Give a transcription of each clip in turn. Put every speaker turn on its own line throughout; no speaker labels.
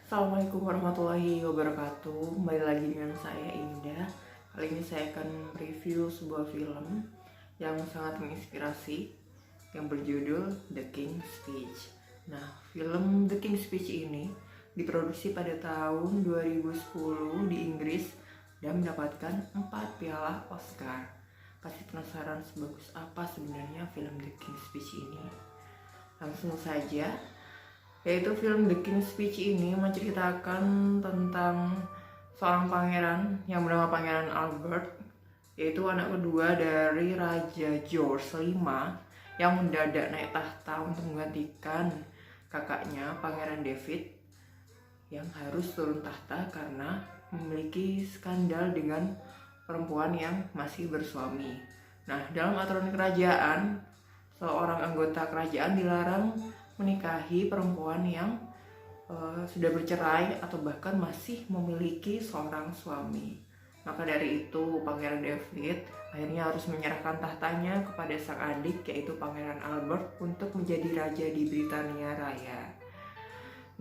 Assalamualaikum warahmatullahi wabarakatuh. Kembali lagi dengan saya Indah. Kali ini saya akan review sebuah film yang sangat menginspirasi yang berjudul The King's Speech. Nah, film The King's Speech ini diproduksi pada tahun 2010 di Inggris dan mendapatkan 4 piala Oscar. Pasti penasaran sebagus apa sebenarnya film The King's Speech ini? Langsung saja, yaitu film The King's Speech ini menceritakan tentang seorang pangeran yang bernama Pangeran Albert, yaitu anak kedua dari Raja George V yang mendadak naik tahta untuk menggantikan kakaknya Pangeran David yang harus turun tahta karena memiliki skandal dengan perempuan yang masih bersuami. Nah, dalam aturan kerajaan, seorang anggota kerajaan dilarang menikahi perempuan yang sudah bercerai atau bahkan masih memiliki seorang suami. Maka dari itu Pangeran David akhirnya harus menyerahkan tahtanya kepada sang adik, yaitu Pangeran Albert, untuk menjadi raja di Britania Raya.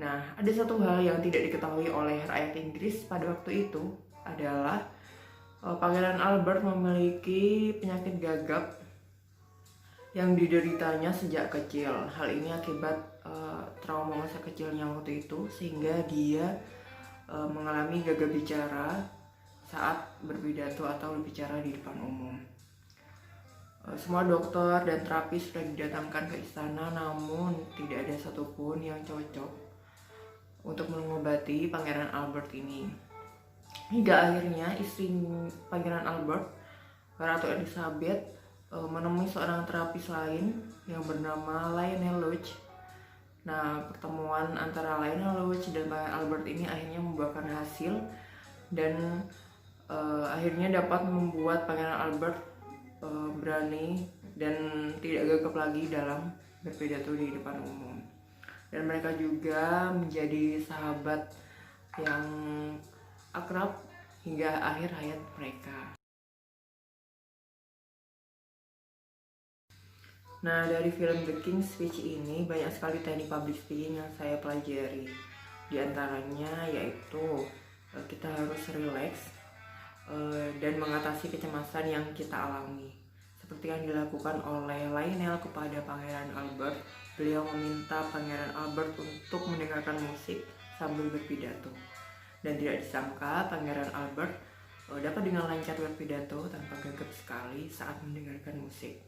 Nah, ada satu hal yang tidak diketahui oleh rakyat Inggris pada waktu itu adalah Pangeran Albert memiliki penyakit gagap yang dideritanya sejak kecil. Hal ini akibat trauma masa kecilnya waktu itu, sehingga dia mengalami gagal bicara saat berpidato atau berbicara di depan umum. Semua dokter dan terapis sudah didatangkan ke istana, namun tidak ada satupun yang cocok untuk mengobati Pangeran Albert ini. Hingga akhirnya istri Pangeran Albert, Ratu Elizabeth, menemui seorang terapis lain yang bernama Lionel Lodge. Nah, pertemuan antara Lionel Lodge dan Pangeran Albert ini akhirnya membuahkan hasil dan akhirnya dapat membuat Pangeran Albert berani dan tidak gagap lagi dalam berpidato di depan umum. Dan mereka juga menjadi sahabat yang akrab hingga akhir hayat mereka. Nah, dari film The King's Speech ini banyak sekali teknik public speaking yang saya pelajari. Di antaranya yaitu kita harus relax dan mengatasi kecemasan yang kita alami. Seperti yang dilakukan oleh Lionel kepada Pangeran Albert, beliau meminta Pangeran Albert untuk mendengarkan musik sambil berpidato. Dan tidak disangka Pangeran Albert dapat dengan lancar berpidato tanpa gagap sekali saat mendengarkan musik.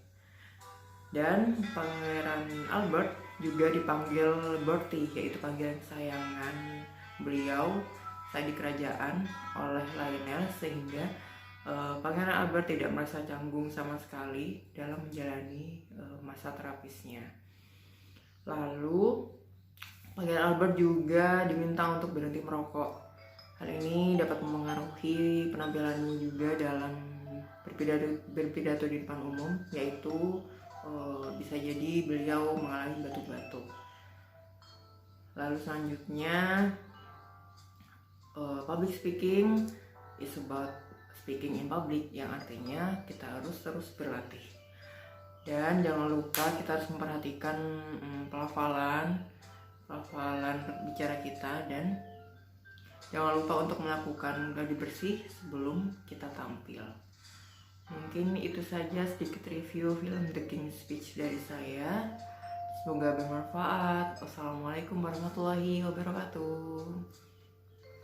Dan Pangeran Albert juga dipanggil Bertie, yaitu panggilan kesayangan beliau saat di kerajaan oleh Lionel, sehingga Pangeran Albert tidak merasa canggung sama sekali dalam menjalani masa terapisnya. Lalu Pangeran Albert juga diminta untuk berhenti merokok. Hal ini dapat memengaruhi penampilannya juga dalam berpidato di depan umum, yaitu bisa jadi beliau mengalami batuk-batuk. Lalu selanjutnya, public speaking is about speaking in public, yang artinya kita harus terus berlatih. Dan jangan lupa kita harus memperhatikan pelafalan berbicara kita, dan jangan lupa untuk melakukan gladi bersih sebelum kita tampil. Mungkin itu saja sedikit review film The King's Speech dari saya. Semoga bermanfaat. Wassalamualaikum warahmatullahi wabarakatuh.